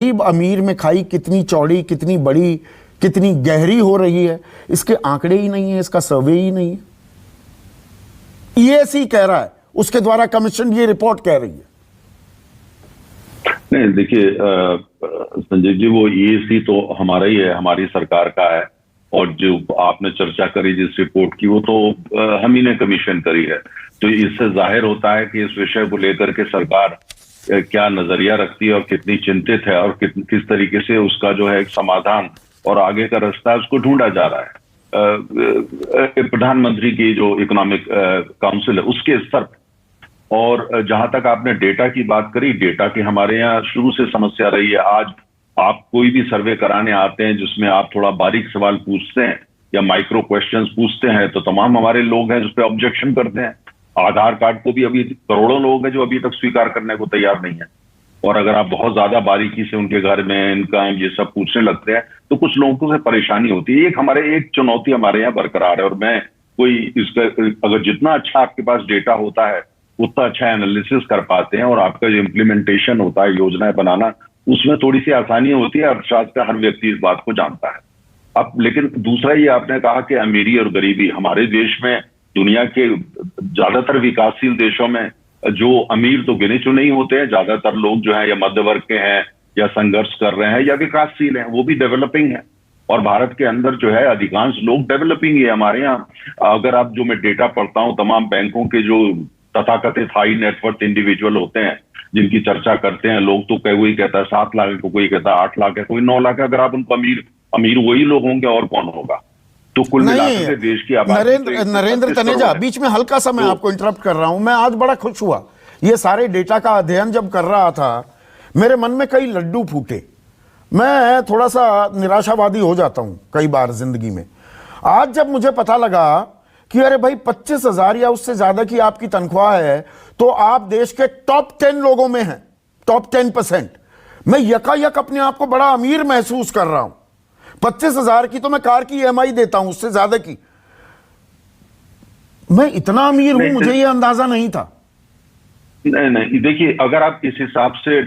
गरीब अमीर में खाई कितनी चौड़ी, कितनी बड़ी, कितनी गहरी हो रही है, इसके आंकड़े ही नहीं है, इसका सर्वे ही नहीं है। ईएसी कह रहा है, उसके द्वारा कमीशन ये रिपोर्ट कह रही है। नहीं देखिए संजय जी, वो ईएसी तो हमारा ही है, हमारी सरकार का है, और जो आपने चर्चा करी जिस रिपोर्ट की, वो तो हम ही ने कमीशन करी है। तो इससे जाहिर होता है कि इस विषय को लेकर के सरकार क्या नजरिया रखती है और कितनी चिंतित है, और किस तरीके से उसका जो है एक समाधान और आगे का रास्ता है उसको ढूंढा जा रहा है। प्रधानमंत्री की जो इकोनॉमिक काउंसिल है उसके स्तर पर। और जहां तक आपने डेटा की बात करी, डेटा की हमारे यहाँ शुरू से समस्या रही है। आज आप कोई भी सर्वे कराने आते हैं जिसमें आप थोड़ा बारीक सवाल पूछते हैं या माइक्रो क्वेश्चंस पूछते हैं, तो तमाम हमारे लोग हैं जिस पे ऑब्जेक्शन करते हैं। आधार कार्ड को भी अभी करोड़ों लोग हैं जो अभी तक स्वीकार करने को तैयार नहीं है। और अगर आप बहुत ज्यादा बारीकी से उनके घर में इनकम ये सब पूछने लगते हैं तो कुछ लोगों से परेशानी होती है। एक चुनौती हमारे यहाँ बरकरार है। और मैं कोई इसका, अगर जितना अच्छा आपके पास डेटा होता है उतना अच्छा एनालिसिस कर पाते हैं, और आपका जो इम्प्लीमेंटेशन होता है, योजनाएं बनाना, उसमें थोड़ी सी आसानी होती है। अर्थशास्त्र का हर व्यक्ति इस बात को जानता है। अब लेकिन दूसरा ये आपने कहा कि अमीरी और गरीबी, हमारे देश में दुनिया के ज्यादातर विकासशील देशों में जो अमीर तो गिने चुने ही होते हैं, ज्यादातर लोग जो है या मध्य वर्ग के हैं या संघर्ष कर रहे हैं या विकासशील हैं, वो भी डेवलपिंग है। और भारत के अंदर जो है अधिकांश लोग डेवलपिंग है। हमारे यहाँ अगर आप, जो मैं डेटा पढ़ता हूँ, तमाम बैंकों के जो तथाकथित हाई नेटवर्थ इंडिविजुअल होते हैं जिनकी चर्चा करते हैं लोग, तो कोई कहता है 7 लाख है, कोई कहता है 8 लाख है, कोई 9 लाख है। अगर आप उनको अमीर वही लोग होंगे और कौन होगा? तो कुल मिलाकर के देश की आबादी। नरेंद्र तनेजा, बीच में हल्का सा मैं आपको इंटरप्ट कर रहा हूं। मैं आज बड़ा खुश हुआ, ये सारे डेटा का अध्ययन जब कर रहा था मेरे मन में कई लड्डू फूटे। मैं थोड़ा सा निराशावादी हो जाता हूं कई बार जिंदगी में। आज जब मुझे पता लगा कि अरे भाई 25,000 या उससे ज्यादा की आपकी तनख्वाह है तो आप देश के टॉप 10 लोगों में हैं, टॉप 10%। मैं यकायक अपने आप को बड़ा अमीर महसूस कर रहा हूं। 25,000 की तो मैं कार की ईएमआई देता हूं, उससे ज्यादा की। मैं इतना अमीर हूं, मुझे यह अंदाजा नहीं था। नहीं देखिए, अगर आप इस हिसाब से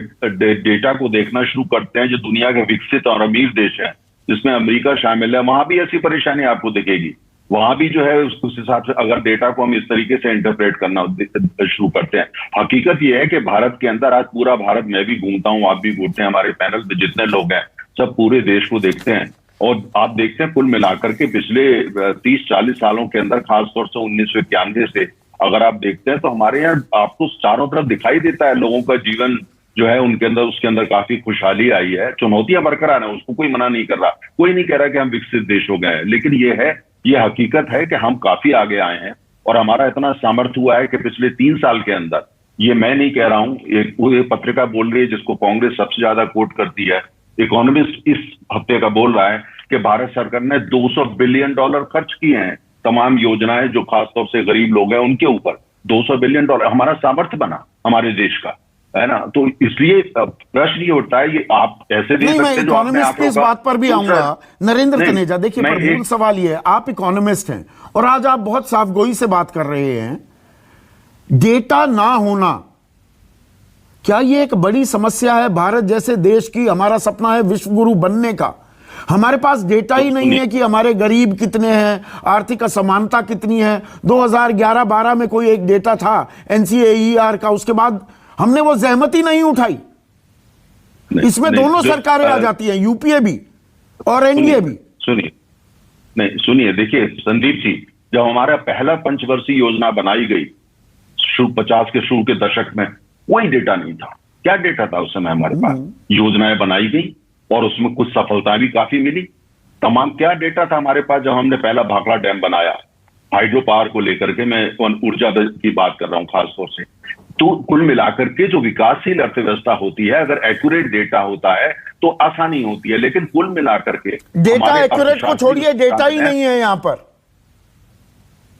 डेटा को देखना शुरू करते हैं, जो दुनिया के विकसित और अमीर देश है जिसमें अमेरिका शामिल है, वहां भी ऐसी परेशानी आपको दिखेगी। वहां भी जो है उस हिसाब से अगर डेटा को हम इस तरीके से इंटरप्रेट करना शुरू करते हैं। हकीकत यह है कि भारत के अंदर, आज पूरा भारत, मैं भी घूमता हूं, आप भी घूमते हैं, हमारे पैनल पे जितने लोग हैं सब पूरे देश को देखते हैं, और आप देखते हैं कुल मिलाकर के पिछले 30-40 सालों के अंदर, खासतौर से 1991 से अगर आप देखते हैं तो हमारे यहाँ आपको चारों तरफ दिखाई देता है लोगों का जीवन जो है उनके अंदर, उसके अंदर काफी खुशहाली आई है। चुनौतियां बरकरार है, उसको कोई मना नहीं कर रहा, कोई नहीं कह रहा कि हम विकसित देश हो गए हैं, लेकिन ये हकीकत है कि हम काफी आगे आए हैं। और हमारा इतना सामर्थ्य हुआ है कि पिछले 3 साल के अंदर, ये मैं नहीं कह रहा हूं, एक पत्रिका बोल रही है जिसको कांग्रेस सबसे ज्यादा कोट करती है, इकोनॉमिस्ट इस हफ्ते का बोल रहा है कि भारत सरकार ने $200 बिलियन खर्च किए हैं तमाम योजनाएं जो खासतौर से गरीब लोग हैं उनके ऊपर। $200 बिलियन हमारा सामर्थ्य बना हमारे देश का, है ना। तो इसलिए प्रश्न ये उठता है, ये आप ऐसे नहीं, मैं इकोनॉमिस्ट की इस बात पर भी आऊंगा नरेंद्र तनेजा। देखिए, पर मूल सवाल ये है, आप इकोनॉमिस्ट हैं और आज आप बहुत साफगोई से बात कर रहे हैं। डेटा ना होना, क्या ये एक बड़ी समस्या है भारत जैसे देश की? हमारा सपना है विश्व गुरु बनने का, हमारे पास डेटा ही नहीं है कि हमारे गरीब कितने हैं, आर्थिक असमानता कितनी है। 2011-12 में कोई एक डेटा था NCAER का, उसके बाद हमने वो जहमत ही नहीं उठाई। इसमें दोनों सरकारें आ जाती हैं, यूपीए भी और एनडीए भी। सुनिए, देखिए संदीप जी, जब हमारा पहला पंचवर्षीय योजना बनाई गई 50 के शुरू के दशक में, कोई डेटा नहीं था। क्या डेटा था उस समय हमारे पास? योजनाएं बनाई गई और उसमें कुछ सफलता भी काफी मिली। तमाम क्या डेटा था हमारे पास जब हमने पहला भाखड़ा डैम बनाया, हाइड्रो पावर को लेकर के, मैं ऊर्जा की बात कर रहा हूं खासतौर से। तो कुल मिलाकर के जो विकासशील अर्थव्यवस्था होती है, अगर एक्यूरेट डेटा होता है तो आसानी होती है, लेकिन कुल मिलाकर के डेटा एक्यूरेट को छोड़िए, डेटा ही नहीं है यहां पर।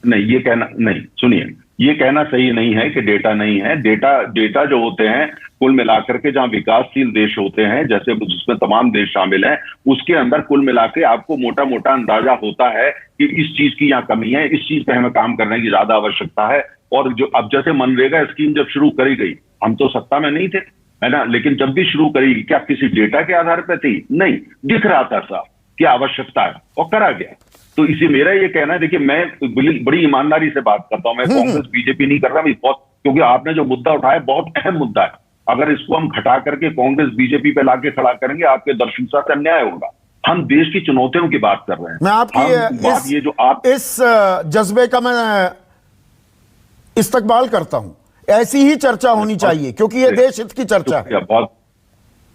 नहीं, ये कहना नहीं, सुनिए, ये कहना सही नहीं है कि डेटा नहीं है। डेटा जो होते हैं कुल मिलाकर के, जहां विकासशील देश होते हैं जैसे जिसमें तमाम देश शामिल हैं, उसके अंदर कुल मिलाकर आपको मोटा मोटा अंदाजा होता है कि इस चीज की यहाँ कमी है, इस चीज पे हमें काम करने की ज्यादा आवश्यकता है। और जो अब जैसे मनरेगा स्कीम जब शुरू करी गई, हम तो सत्ता में नहीं थे, है ना। लेकिन जब भी शुरू करी, क्या किसी डेटा के आधार पर थी? नहीं, दिख रहा था साहब क्या आवश्यकता है और करा गया। तो इसी मेरा ये कहना है, देखिए मैं बड़ी ईमानदारी से बात करता हूं, मैं कांग्रेस बीजेपी नहीं कर रहा, मैं बहुत, क्योंकि आपने जो मुद्दा उठाया बहुत अहम मुद्दा है। अगर इसको हम घटा करके कांग्रेस बीजेपी पे लाके खड़ा करेंगे, आपके दर्शकों के साथ अन्याय होगा। हम देश की चुनौतियों की बात कर रहे हैं। मैं आपकी ये जो आप इस जज्बे का मैं इस्तकबाल करता हूं। ऐसी ही चर्चा होनी चाहिए, क्योंकि ये देश हित की चर्चा है। बहुत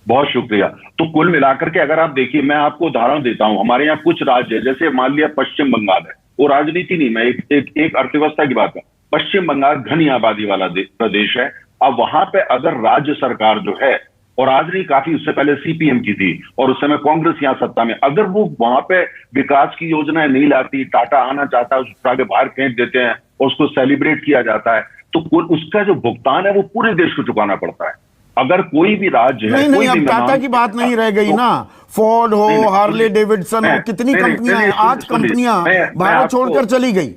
बहुत शुक्रिया। तो कुल मिलाकर के अगर आप देखिए, मैं आपको उदाहरण देता हूं, हमारे यहाँ कुछ राज्य, जैसे मान लिया पश्चिम बंगाल है, वो राजनीति नहीं, मैं एक अर्थव्यवस्था की बात कर, पश्चिम बंगाल घनी आबादी वाला प्रदेश है। अब वहां पे अगर राज्य सरकार जो है, और आज नहीं काफी उससे पहले सीपीएम की थी और उस समय कांग्रेस यहां सत्ता में, अगर वो वहां पे विकास की योजनाएं नहीं लाती, टाटा आना चाहता है उसको आगे बाहर फेंक देते हैं और उसको सेलिब्रेट किया जाता है, तो उसका जो भुगतान है वो पूरे देश को चुकाना पड़ता है। अगर कोई भी राज्य है, नहीं, अब टाटा की बात नहीं रह गई ना, फोर्ड हो, हार्ले डेविडसन हो, कितनी कंपनियां हैं आज, कंपनियां भारत छोड़कर चली गई।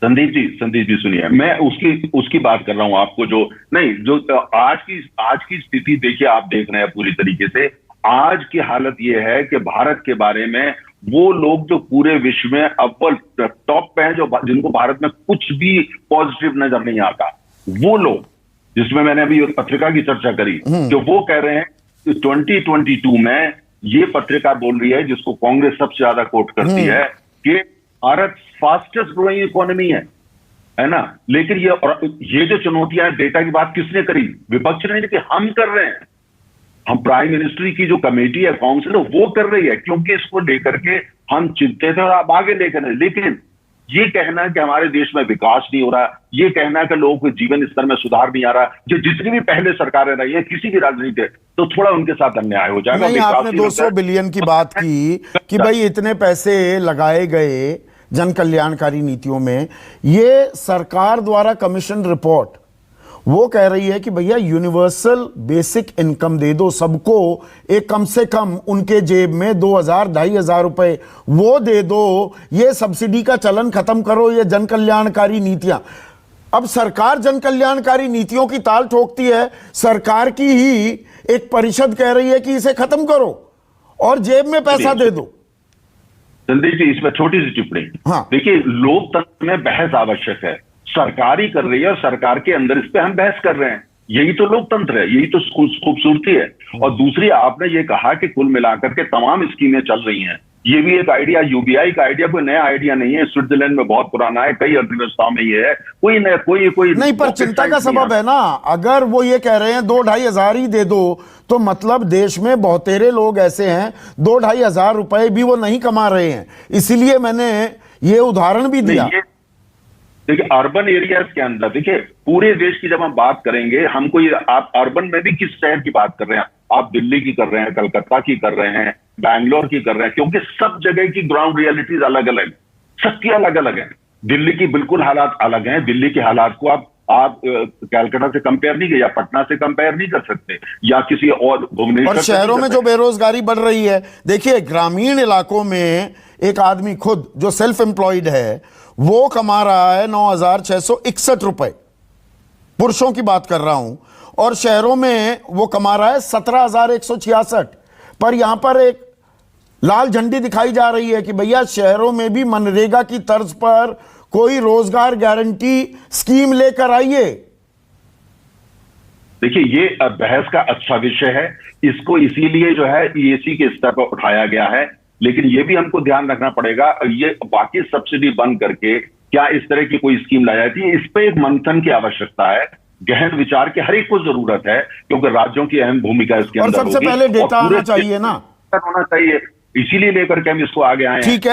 संदीप जी सुनिए, मैं उसकी बात कर रहा हूं आपको, जो नहीं, जो आज की स्थिति देखिए, आप देख रहे हैं पूरी तरीके से। आज की हालत यह है कि भारत के बारे में वो लोग जो पूरे विश्व में अव्वल टॉप पे हैं, जो जिनको भारत में कुछ भी पॉजिटिव नजर नहीं आता, वो लोग, जिसमें मैंने अभी एक पत्रिका की चर्चा करी, जो वो कह रहे हैं कि 2022 में ये पत्रिका बोल रही है, जिसको कांग्रेस सबसे ज्यादा कोट करती है, कि भारत फास्टेस्ट ग्रोइंग इकोनॉमी है ना। लेकिन ये जो चुनौतियां हैं, डेटा की बात किसने करी? विपक्ष ने, कि हम कर रहे हैं। हम प्राइम मिनिस्ट्री की जो कमेटी है, काउंसिल है, वो कर रही है, क्योंकि इसको लेकर के हम चिंतित हैं और आप आगे लेकर हैं। लेकिन ये कहना कि हमारे देश में विकास नहीं हो रहा, ये कहना कि लोगों के जीवन स्तर में सुधार नहीं आ रहा, जो जितनी भी पहले सरकारें रही है किसी भी राजनीति, तो थोड़ा उनके साथ अन्याय हो जाएगा। नहीं, आपने 200 बिलियन की बात की कि भाई इतने पैसे लगाए गए जन कल्याणकारी नीतियों में। ये सरकार द्वारा कमीशन रिपोर्ट वो कह रही है कि भैया यूनिवर्सल बेसिक इनकम दे दो सबको, एक कम से कम उनके जेब में 2,000-2,500 रुपए वो दे दो, ये सब्सिडी का चलन खत्म करो, ये जन कल्याणकारी नीतियां। अब सरकार जन कल्याणकारी नीतियों की ताल ठोकती है, सरकार की ही एक परिषद कह रही है कि इसे खत्म करो और जेब में पैसा दे दो। संदीप जी, इसमें छोटी सी टिप्पणी। हाँ। देखिए, लोकतंत्र में बहस आवश्यक है, सरकार ही कर रही है और सरकार के अंदर इस पे हम बहस कर रहे हैं। यही तो लोकतंत्र है, यही तो खूबसूरती है। और दूसरी, आपने ये कहा कि कुल मिलाकर के तमाम स्कीमें चल रही हैं, ये भी एक आइडिया, यूबीआई का आइडिया कोई नया आइडिया नहीं है, स्विट्जरलैंड में बहुत पुराना है, कई अर्थव्यवस्थाओं में ये है, कोई नहीं, पर चिंता का सबब है ना। अगर वो ये कह रहे हैं 2,000-2,500 ही दे दो, तो मतलब देश में बहुतेरे लोग ऐसे हैं 2,000-2,500 रुपए भी वो नहीं कमा रहे हैं। इसीलिए मैंने ये उदाहरण भी दिया। देखिए, अर्बन एरियाज के अंदर, देखिए पूरे देश की जब हम बात करेंगे, हमको ये, आप अर्बन में भी किस शहर की बात कर रहे हैं? आप दिल्ली की कर रहे हैं, कलकत्ता की कर रहे हैं, बैंगलोर की कर रहे हैं, क्योंकि सब जगह की ग्राउंड रियलिटीज अलग अलग, सबकी अलग अलग है। दिल्ली की बिल्कुल हालात अलग हैं। दिल्ली के हालात को आप कैलकाटा से कंपेयर नहीं, या पटना से कंपेयर नहीं कर सकते, या किसी और भुवनेश्वर। और शहरों में जो बेरोजगारी बढ़ रही है, देखिए ग्रामीण इलाकों में एक आदमी खुद जो सेल्फ एम्प्लॉयड है, वो कमा रहा है 9,661 रुपए, पुरुषों की बात कर रहा हूं, और शहरों में वो कमा रहा है 17,166। पर यहां पर एक लाल झंडी दिखाई जा रही है कि भैया शहरों में भी मनरेगा की तर्ज पर कोई रोजगार गारंटी स्कीम लेकर आइए। देखिए, ये बहस का अच्छा विषय है, इसको इसीलिए जो है ईएसी के स्तर पर उठाया गया है। लेकिन ये भी हमको ध्यान रखना पड़ेगा, ये बाकी सब्सिडी बंद करके क्या इस तरह की कोई स्कीम लाई जाती है, इस पे एक मंथन की आवश्यकता है, गहन विचार की हर एक को जरूरत है, क्योंकि राज्यों की अहम भूमिका इसके अंदर और सबसे पहले डेटा आना चाहिए ना, होना चाहिए। इसीलिए लेकर के हम इसको आगे आए हैं। ठीक है।